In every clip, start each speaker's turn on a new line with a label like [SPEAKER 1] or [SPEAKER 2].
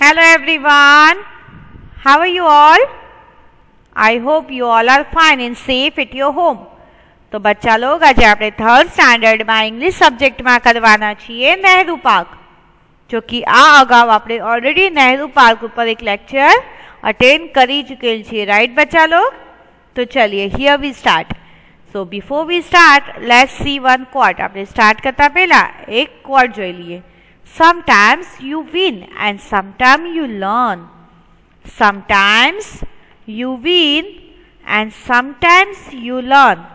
[SPEAKER 1] Hello everyone, how are you all? I hope you all are fine and safe at your home. तो बच्चा लोग आज આપણે third સ્ટાન્ડર્ડમાં English સબ્જેક્ટમાં કરવાના છીએ નહેરુ પાર્ક, જો કે આ અગાઉ આપણે ઓલરેડી નહેરુ પાર્ક ઉપર એક લેક્ચર અટેન્ડ કરી ચૂકેલ છીએ, રાઈટ બચ્ચા લોગ? તો ચલિए here we start. So before we start, let's see one quote. આપણે સ્ટાર્ટ કરતા પહેલા એક quote જોઈ લઈએ. Sometimes you win and sometimes you learn. Sometimes you win and sometimes you learn.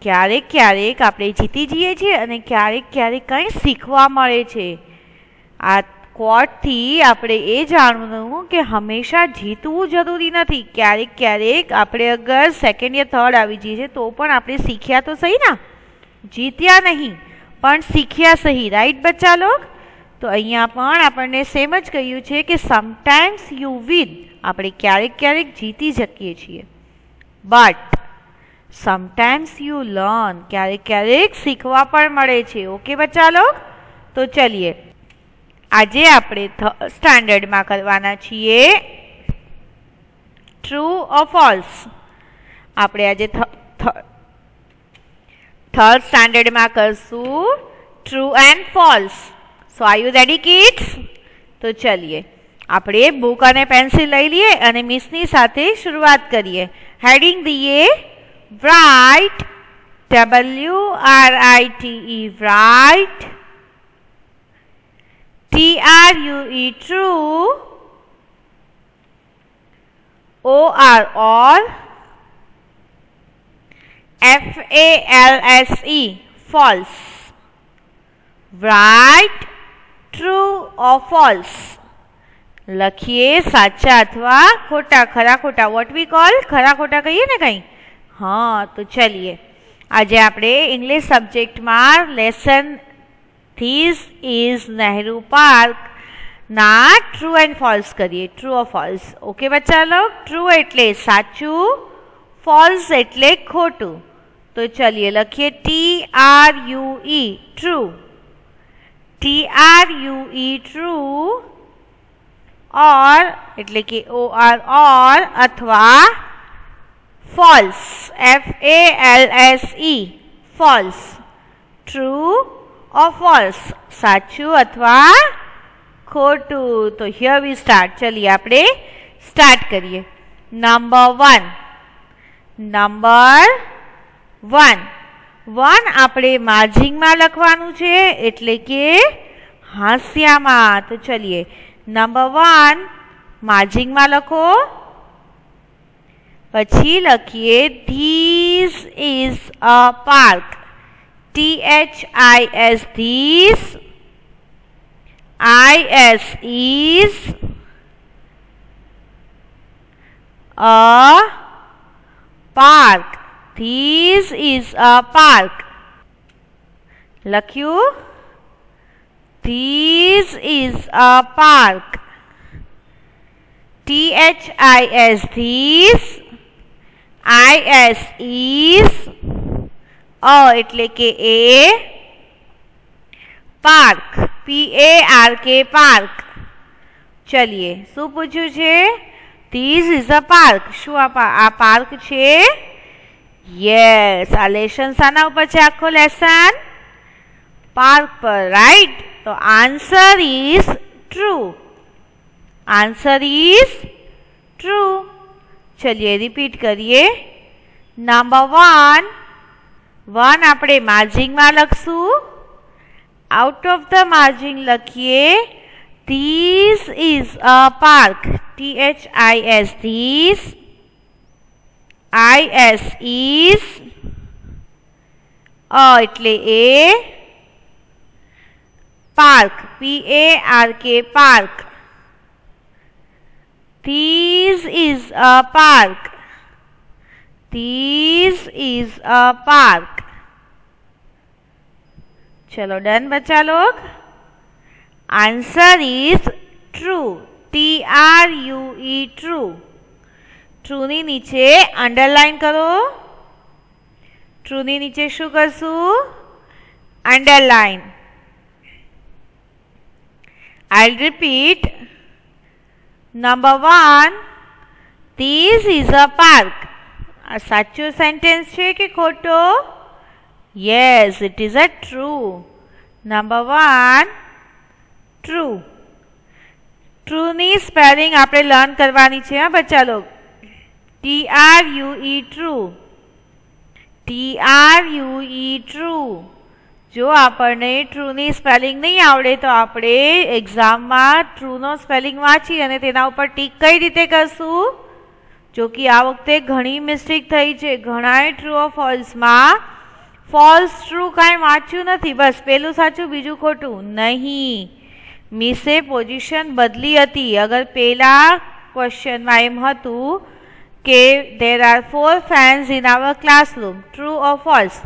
[SPEAKER 1] ક્યારેક ક્યારેક આપણે જીતી જઈએ છીએ અને ક્યારેક ક્યારેક કંઈ શીખવા મળે છે. આ કોટથી આપણે એ જાણવું કે હંમેશા જીતવું જરૂરી નથી. ક્યારેક ક્યારેક આપણે અગર સેકન્ડ યા થર્ડ આવી જઈએ છીએ તો પણ આપણે શીખ્યા તો સહી ના, જીત્યા નહીં પણ શીખ્યા સહી, રાઈટ બચ્ચા લોગ? તો અહીંયા પણ આપણને સેમ જ કહ્યું છે કે સમટાઈમ્સ યુ વિન, આપણે ક્યારેક ક્યારેક જીતી શકીએ છીએ, બટ સમટાઈમ્સ યુ લર્ન, ક્યારેક ક્યારેક શીખવા પણ મળે છે. ઓકે બચ્ચા લોગ? તો ચલીએ આજે આપણે સ્ટાન્ડર્ડમાં કરવાના છીએ ટ્રુ ઓર ફોલ્સ. આપણે આજે થર્ડ સ્ટાન્ડર્ડમાં કરશું true and false. So are you ready kids? તો ચલીએ આપણે બુક અને પેન્સિલ લઈ લઈએ અને મિસની સાથે શરૂઆત કરીએ. હેડિંગ દઈએ write, W-R-I-T-E, write, T-R-U-E, true, O-R, or, F-A-L-S-E, false. Write, true or false. લખીએ સાચા અથવા ખોટા, ખરા ખોટા, વોટ વી કોલ ખરા ખોટા કહીએ ને કંઈ. હા, તો ચલીએ આજે આપણે ઇંગ્લિશ સબ્જેક્ટમાં lesson this is Nehru park ના ટ્રુ એન્ડ ફોલ્સ કરીએ. True or false. ઓકે બચ્ચા લોગ? ટ્રુ એટલે સાચું, ફોલ્સ એટલે ખોટું. તો ચલીએ લખીએ T-R-U-E, ટ્રુ, T-R-U-E, ટ્રુ, ઓર એટલે કે O-R, ઓર અથવા false, F-A-L-S-E, false. True or false, સાચું અથવા ખોટું. તો here we start. ચલીએ આપણે સ્ટાર્ટ કરીએ. નંબર 1 આપણે માર્જિંગમાં લખવાનું છે એટલે કે હાંસિયામાં. તો ચલીએ નંબર 1 માર્જિંગમાં લખો, પછી લખીએ This is a park, T-H-I-S, this, I-S is a park. This is a park. લખ્યું? This is a park. T-H-I-S, this, I-S is એટલે કે એ, પાર્ક, P-A-R-K, પાર્ક. ચલીએ શું પૂછ્યું છે? This is a park. શું આ પાર્ક છે? યસ. આ લેસન શાના ઉપર છે? આખો લેસન પાર્ક પર, રાઈટ? તો answer is true. Answer is true. ચલિए રિપીટ કરીએ. નંબર 1 આપણે માર્જિંગમાં લખશું. આઉટ ઓફ ધ માર્જિંગ લખીએ This is a park, T-H-I-S, this, I-S is એટલે એ, park, P-A-R-K, park. This is a park. This is a park. चलो done बच्चा लोग. Answer is true, T-R-U-E, true. True ની નીચે અંડરલાઈન કરો. ટ્રુ ની નીચે શું કરશું? Underline. I'll repeat. Number 1, this is a park. આ સાચો સેન્ટેન્સ છે કે ખોટો? Yes, it is a true. Number 1, true. True ની સ્પેલિંગ આપણે લર્ન કરવાની છે હા બચ્ચા log. TRUE true. TRUE true. જો આપણને ટ્રુ ની સ્પેલિંગ નહીં આવડે તો આપણે એક્ઝામમાં ટ્રુ નો સ્પેલિંગ વાંચી અને તેના ઉપર ટીક કઈ રીતે કરશું? જો કે આ વખતે ઘણી મિસ્ટેક થઈ છે. ઘણાએ ટ્રુ ઓર ફોલ્સમાં ફોલ્સ ટ્રુ કાંઈ વાંચ્યું નથી. બસ પેલું સાચું બીજું ખોટું નહીં. મિસે પોઝિશન બદલી હતી. અગર પેલા ક્વેશ્ચનમાં એમ હતું કે there are 4 fans in our classroom, true or false,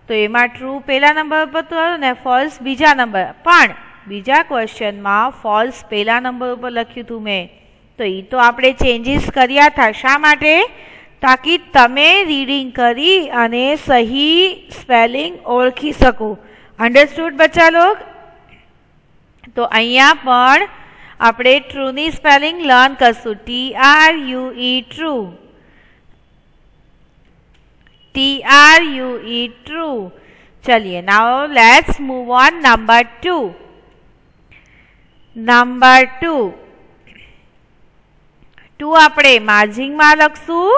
[SPEAKER 1] તો એમાં ટ્રુ પહેલા નંબર ઉપર હતું ને ફોલ્સ બીજા નંબર. પણ બીજા ક્વેશ્ચનમાં ફોલ્સ પહેલા નંબર ઉપર લખ્યું હતું મેં. તો એ તો આપણે ચેન્જીસ કર્યા હતા. શા માટે? તાકી તમે રીડિંગ કરી અને સહી સ્પેલિંગ ઓળખી શકો. અન્ડરસ્ટુડ બચ્ચા લોગ? તો અહીંયા પણ આપણે ટ્રુ ની સ્પેલિંગ લર્ન કરશું. TRUE true. TRUE true. चलिए now let's move on. Number 2. Number 2. 2 આપણે માર્જિંગ માં લખશું.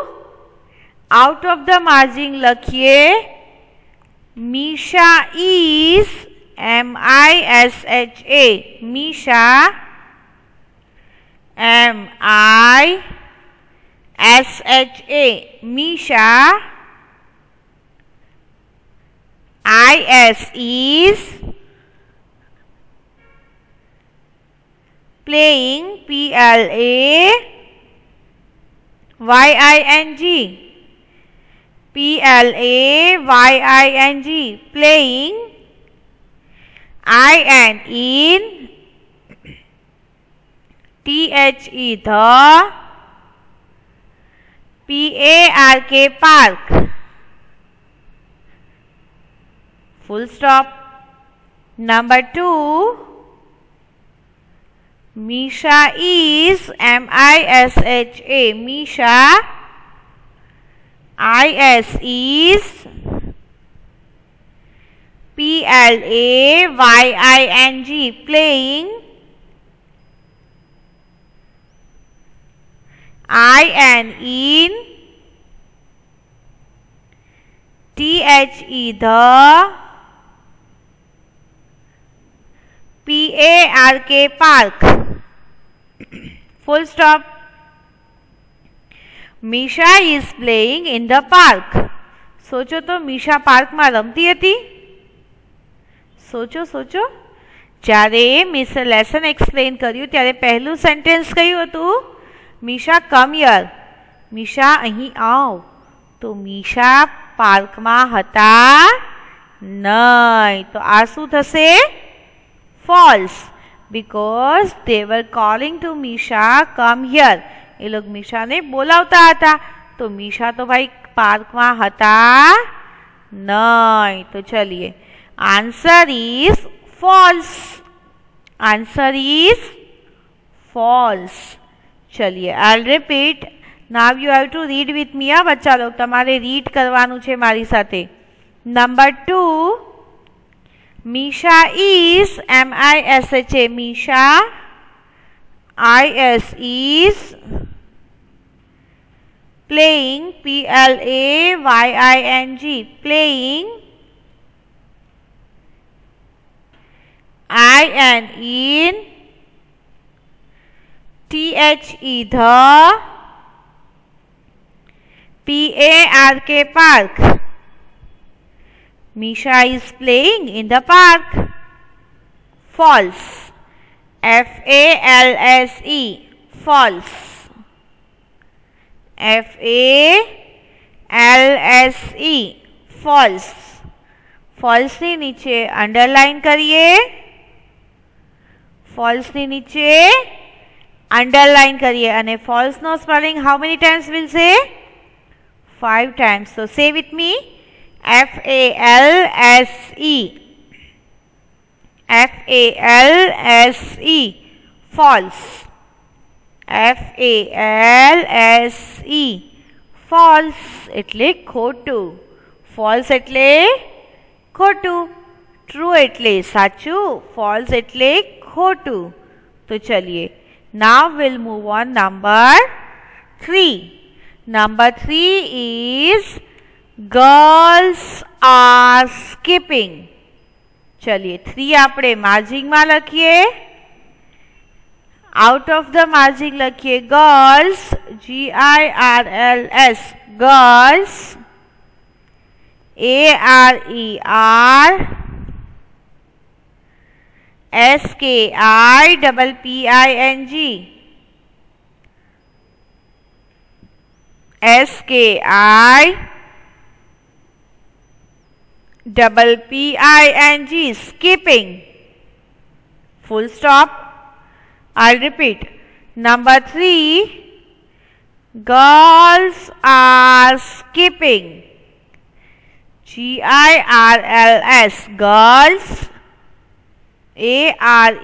[SPEAKER 1] આઉટ ઓફ ધ માર્જિંગ લખીએ Misha is MISHA. Misha MISHA. Misha IS is playing PLAYING. PLAYING playing. IN in. THE the. PARK park. Full stop. Number 2. Misha is MISHA. Misha IS is PLAYING playing. IN in. THE the. PARK park. Full stop. Misha is playing in the park. सोचो तो Misha park में रमती हती. सोचो सोचो. જ્યારે miss lesson explain કર્યું ત્યારે પહેલું સેન્ટેન્સ કયું હતું? Misha come here. મીશા અહીં આવ. તો મીશા પાર્કમાં હતા નહીં. તો આ શું થશે? false, because they were calling to Misha come here. એ લોગ મીશાને બોલાવતા હતા. તો મીશા તો ભાઈ પાર્કમાં હતા નહીં. તો ચલીએ answer is false. Answer is false. ચલીએ I'll repeat. Now you have to read with me. આ બચ્ચા લોગ તમારે રીડ કરવાનું છે મારી સાથે. Number 2. Misha is MISHA. Misha IS is playing PLAYING playing. IN in. THE the. PARK park. Misha is playing in the park. False. FALSE. False. FALSE. False. False ની નીચે underline કરીએ. False ની નીચે underline કરીએ અને false નો spelling how many times will say? 5 times. So say with me. FALSE. FALSE. False. FALSE false એટલે ખોટું. false એટલે ખોટું. true એટલે સાચું. false એટલે ખોટું. તો ચલિए now we'll move on number 3. Number 3 is girls are skipping. चलिए 3 આપણે માર્જિંગ માં લખીએ. out of the margin લખીએ girls GIRLS girls ARER SKIPPING skipping. Full stop. I'll repeat. Number 3, girls are skipping. GIRLS girls ARER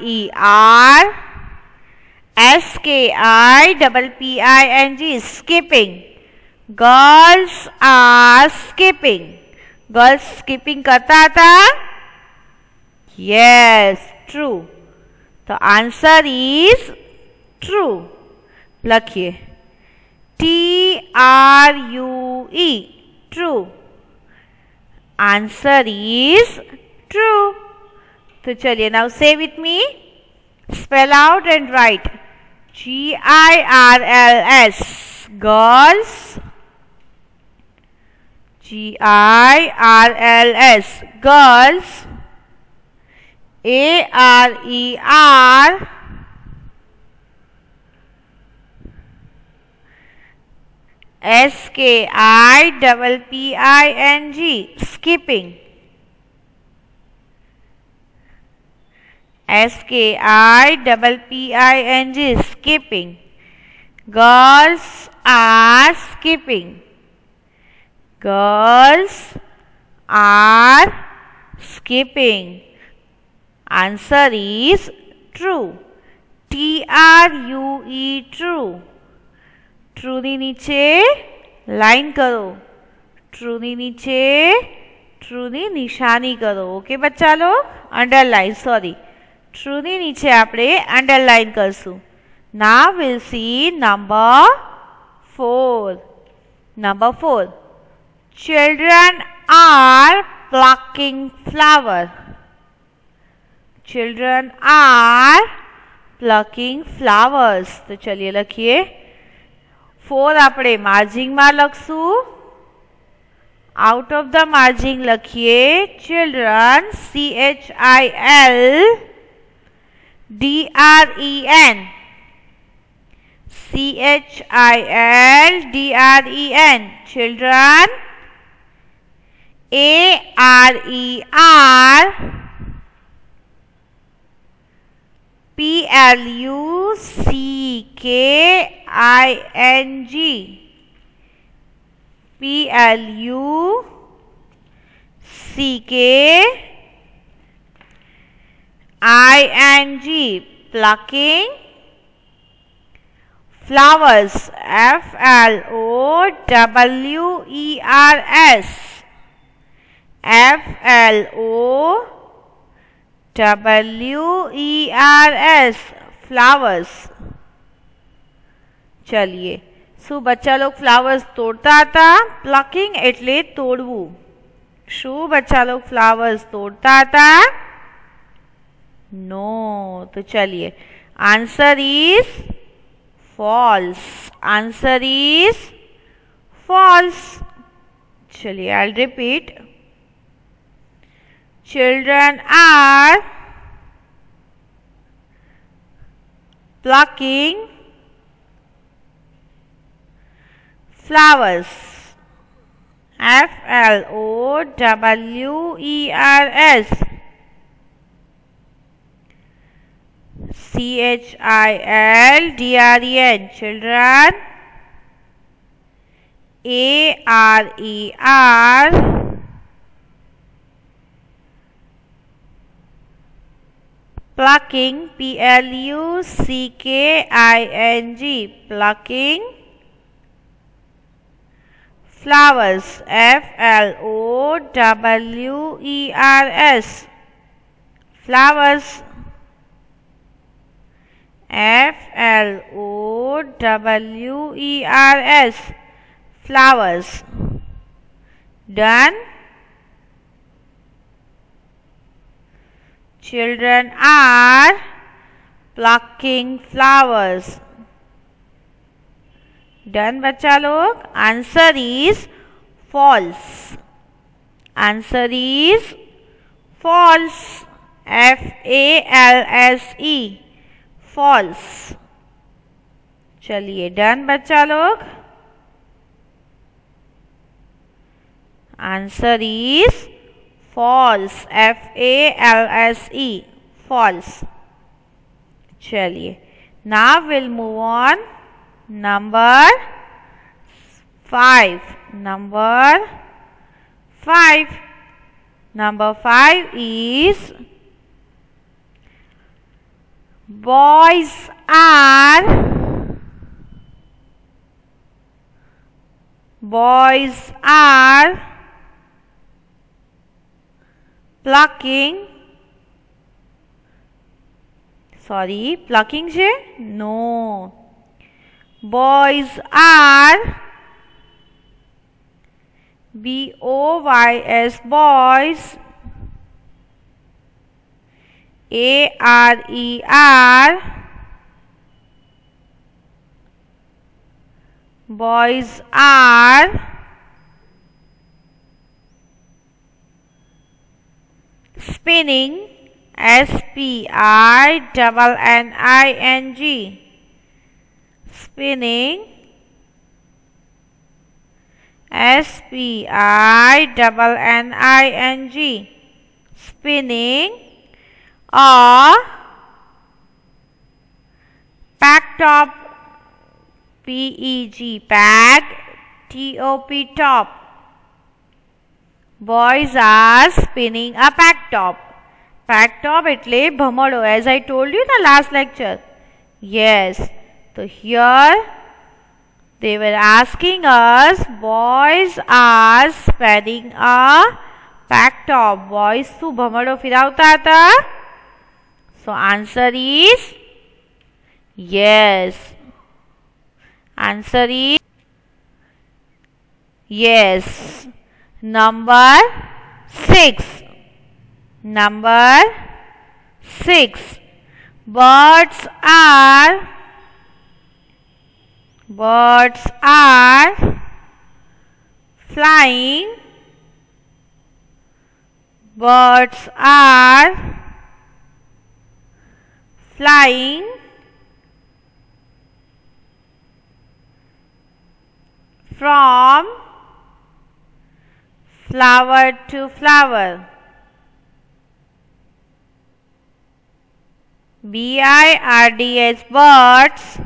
[SPEAKER 1] SKIPPING skipping. girls are skipping. girls skipping करता था. yes, true. The answer is true. लखिए TRUE true. Answer is true. तो चलिए now say with me. Spell out and write. GIRLS girls GIRLS girls ARER SKIPPING skipping. SKIPPING skipping. girls are skipping. girls are skipping. Answer is true. TRUE true. True ની નીચે line કરો. ટ્रू ની નીચે ટ્रू ની નિશાની કરો. ઓકે બચ્ચા log underline sorry ટ્रू ની નીચે આપણે અંડરલાઈન કરશું. Now we'll see number 4. Number 4. Children are plucking flower. Children are plucking flowers. तो चलिए लखिए 4 આપણે માર્જિંગ માં લખશું. out of the margin લખીએ children CHILDREN children ARER PLUCKING plucking flowers FLOWERS flowers. चलिए शू बच्चा लोग फ्लावर्स तोड़ता था. प्लकिंग एटले तोड़वू. शू बच्चा लोग फ्लावर्स तोड़ता था. नो. तो चलिए answer is false. Answer is false. चलिए I repeat. Children are plucking flowers FLOWERS CHILDREN children ARER Plucking, Plucking, plucking. Flowers, Flowers, flowers, Flowers, flowers. Done. Children are plucking flowers. Done बच्चा लोग. Answer is false. Answer is false. FALSE, false. चलिए done बच्चा लोग. Answer is false. FALSE, false. चलिए now we'll move on. Number 5. Number 5 is boys are plucking. Plucking છે? No. Boys are BOYS, boys. ARER, boys are spinning. SPINNING, spinning. SPINNING, spinning. Or packtop, PEG, pag, TOP, top. Boys are spinning a packtop. Packtop એટલે ભમરડો, as I told you in the last lecture. Yes. So here they were asking us, boys are spinning a packtop. Boys શું ભમરડો ફિરાવતા હતા? So answer is yes. Answer is yes. Number 6. Number 6. Birds are flying. Birds are flying from flower to flower. BIRDS, birds.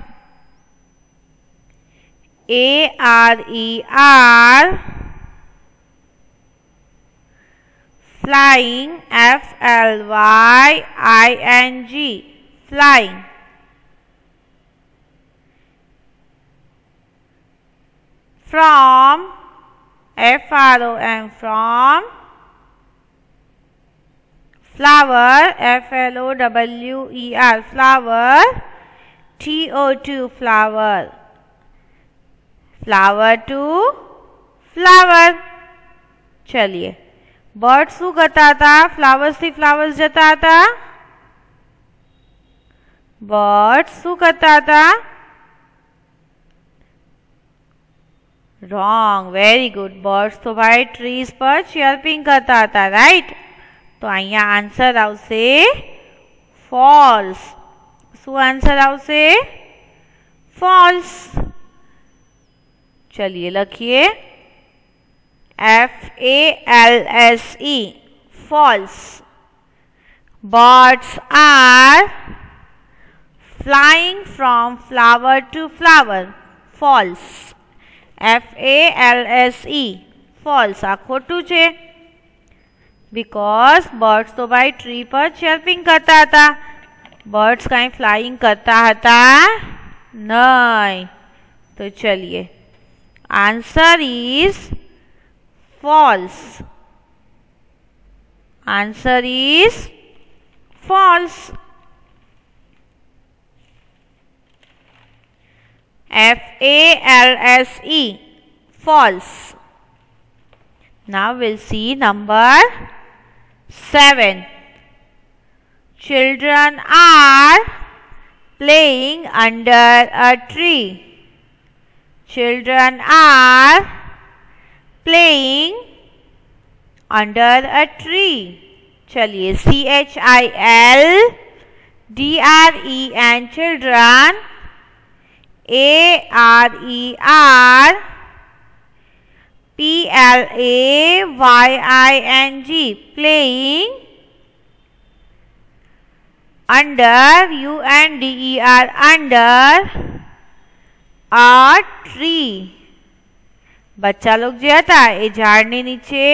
[SPEAKER 1] ARER, flying. FLYING, flying. From, FROM, from. Flower, FLOWER, flower. TO2, flower. Flower to flower. चलिए bird શું કરતા હતા? Flowers થી flowers જતા હતા. Bird શું કરતા હતા? Wrong. Very good. Birds तो भाई trees पर chirping करता था, right? तो અહીંયા आंसर આવશે false. શું आंसर આવશે? false. चलिए लिखिए FALSE, false. Birds are flying from flower to flower. False. FALSE, false. आ खोटू छे बिकॉज बर्ड्स तो भाई ट्री पर चर्पिंग करता था. बर्ड्स कहीं फ्लाइंग करता हता नहीं। तो चलिए answer is false. Answer is false. FALSE, false. Now we'll see number 7. Children are playing under a tree. Children are playing under a tree. चलिए CHILDREN children, ARER PLAYING playing, under UNDER under a tree. बच्चा लोग जो था ये झाड़ने नीचे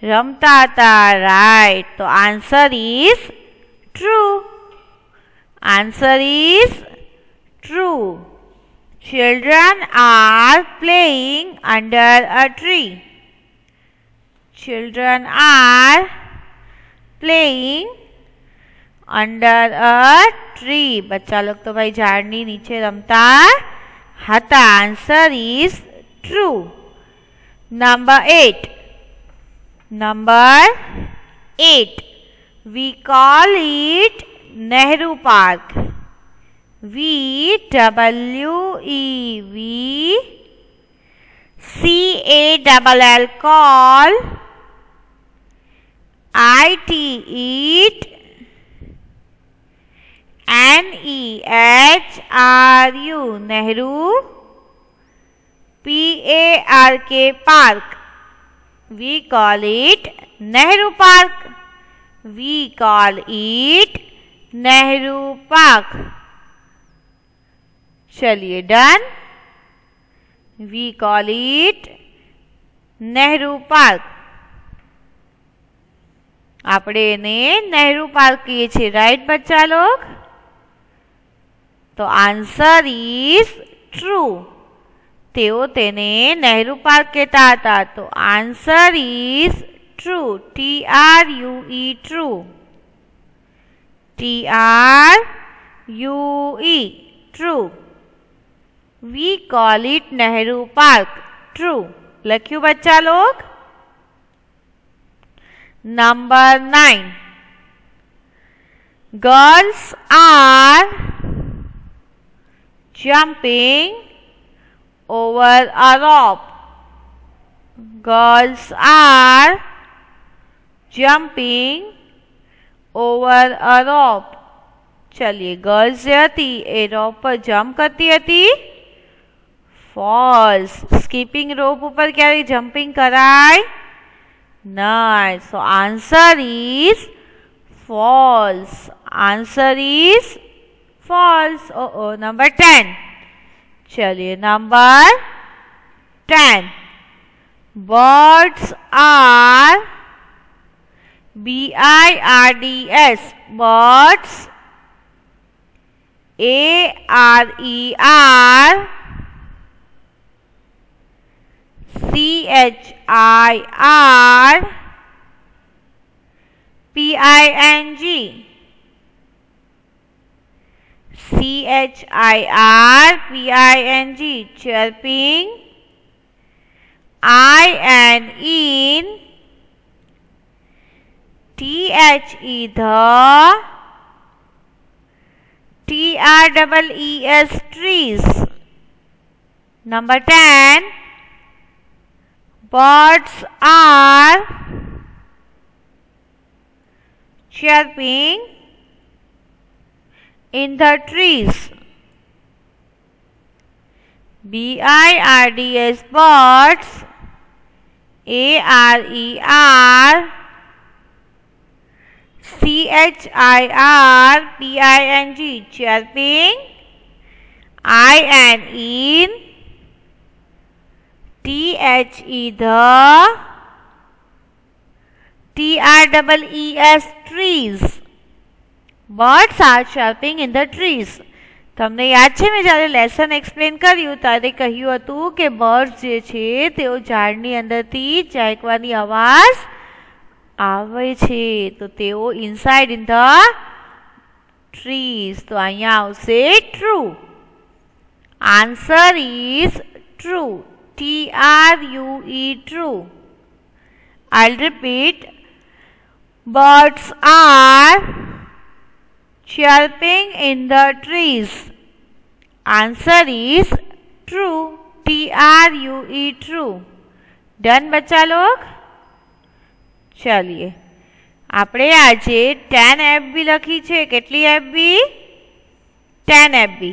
[SPEAKER 1] रमता था, right. तो answer is true. Answer is true. Children are playing under a tree. Children are playing under a tree. बच्चा लोग तो भाई झाड़नी नीचे रमता हता। Answer is true. Number 8. Number 8. We call it Nehru Park. VWEVCALL call, IT eat, NEHRU Nehru, PARK park. We call it Nehru Park. We call it Nehru Park. चलिए done. We call it Nehru Park. આપણે એને Nehru park કહીએ છીએ, right બચ્ચા log? તો answer is true. તેઓ તેને Nehru park કહેતા હતા। તો answer is true. TRUE true. TRUE true. We call it Nehru Park. True. लख्यू बच्चा लोग। Number 9. Girls are jumping over a rope. Girls are jumping over a rope. चलिए girls जो थी ए रोप पर जंप करती थी। फॉल्स। स्कीपिंग रोप ऊपर क्या जंपिंग कराय नहीं। So answer is false. Answer is false. Oh number 10। चलिए number 10. Birds are BIRDS. Birds ARER CHIR PING. CHIR PING. Chirping. I and in. THE the. TREES trees. Number 10. Birds are chirping in the trees. BIRDS birds ARER CHIR PING chirping. I and in. THE the. TREES trees. Birds are chirping in the trees. તમને યાદ છે મેં જ્યારે lesson explain કર્યું ત્યારે કહ્યું હતું કે બર્ડ્સ જે છે તેઓ ઝાડની અંદરથી ચહેકવાની અવાજ આવે છે, તો તેઓ ઇનસાઇડ ઇન ધ ટ્રીઝ. તો અહીંયા આવશે true. Answer is true. TRUE true. I'll repeat. Birds are chirping in the trees. Answer is true. TRUE true. Done बच्चा लोग. चलिए આપણે આજે 10 FB લખી છે. કેટલી FB? 10 FB.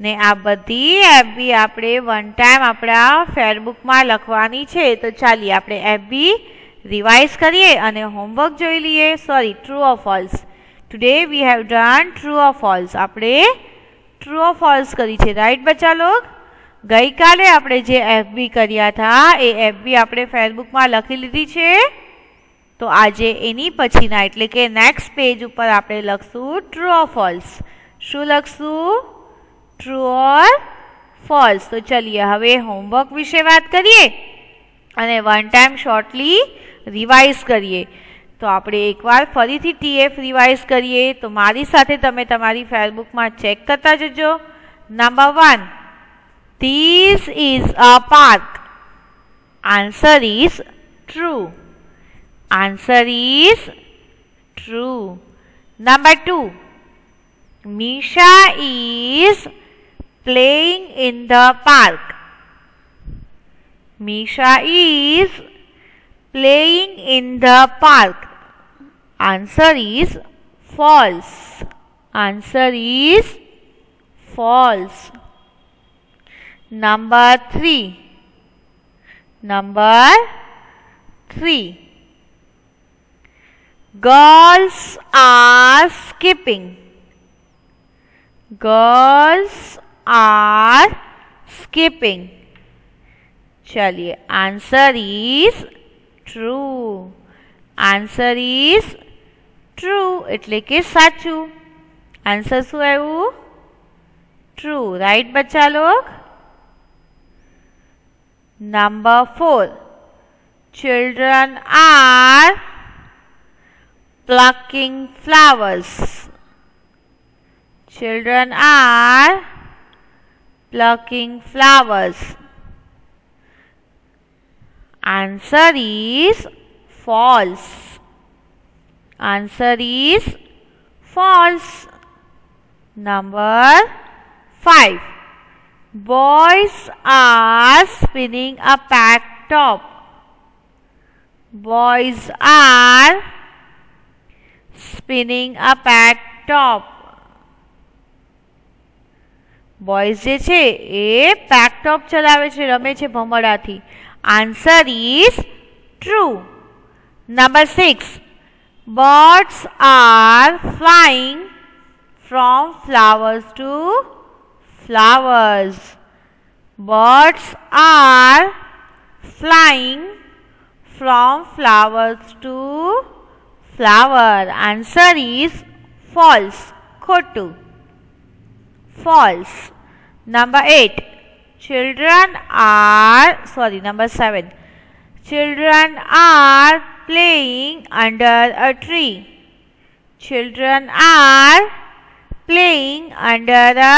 [SPEAKER 1] ને આ બધી FB આપણે વન ટાઈમ આપણા ફેરબુકમાં લખવાની છે. તો ચાલીએ આપણે FB રિવાઇઝ કરીએ અને હોમવર્ક જોઈ લઈએ. Sorry, true or false. Today we have done true or false. આપણે ટ્રુ ઓર ફોલ્સ કરી છે, રાઈટ બચ્ચા લોગ? ગઈકાલે આપણે જે FB કર્યા હતા એ FB આપણે ફેરબુકમાં લખી લીધી છે. તો આજે એની પછીના એટલે કે નેક્સ્ટ પેજ ઉપર આપણે લખશું ટ્રુ ઓર ફોલ્સ. શું લખશું? True or false. તો ચલીએ હવે હોમવર્ક વિશે વાત કરીએ અને વન ટાઈમ શોર્ટલી રિવાઇઝ કરીએ. તો આપણે એકવાર ફરીથી TF રિવાઇઝ કરીએ. તો મારી સાથે તમે તમારી ફેરબુકમાં ચેક કરતા જજો. Number 1, this is a park. Answer is true. Answer is true. Number 2, Misha is playing in the park. Misha is playing in the park. Answer is false. Answer is false. Number 3. Girls are skipping. Girls are skipping. चलिए answer is true. Answer is true એટલે કે સાચું. Answer શું આવ્યું? True. Right બચ્ચા log? Number 4, children are plucking flowers. Children are plucking flowers. Answer is false. Answer is false. Number 5, boys are spinning a pack top. Boys are spinning a pack top. Boys જે છે એ pack top ચલાવે છે, રમે છે ભમરડાથી. Answer is true. Number 6, birds are flying from flowers to flowers. Birds are flying from flowers to flower. Answer is false. ખોટું. False. Number 8, number 7, children are playing under a tree. Children are playing under a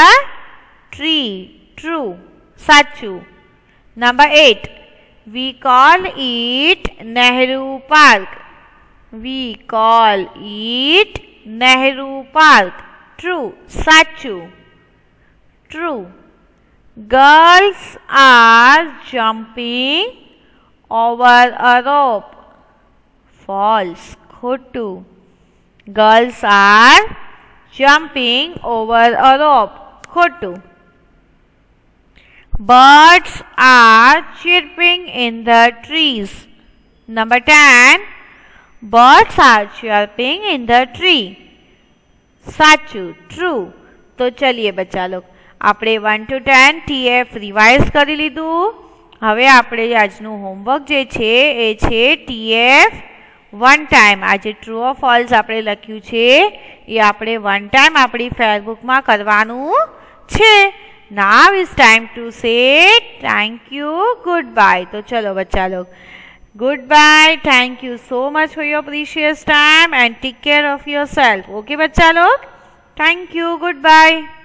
[SPEAKER 1] tree. True. સાચું. Number 8, we call it Nehru Park. We call it Nehru Park. True. સાચું. True. Girls are jumping over a rope. False. ખોટું. Girls are jumping over a rope. ખોટું. Birds are chirping in the trees. Number 10, birds are chirping in the tree. સાચું. True. તો ચલીએ બચ્ચા log આપણે 1 to 10 TF revise કરી લીધું. હવે આપણે આજનું હોમવર્ક જે છે એ છે TF વન ટાઈમ આ જે ટ્રુ ઓર ફોલ્સ આપણે લખ્યું છે એ આપણે વન ટાઈમ આપણી ફેસબુકમાં કરવાનું છે. Now it's time to say thank you, goodbye. तो चलो बच्चा लोग goodbye. Thank you so much for your precious time and take care of yourself. Okay बच्चा लोग, thank you, goodbye.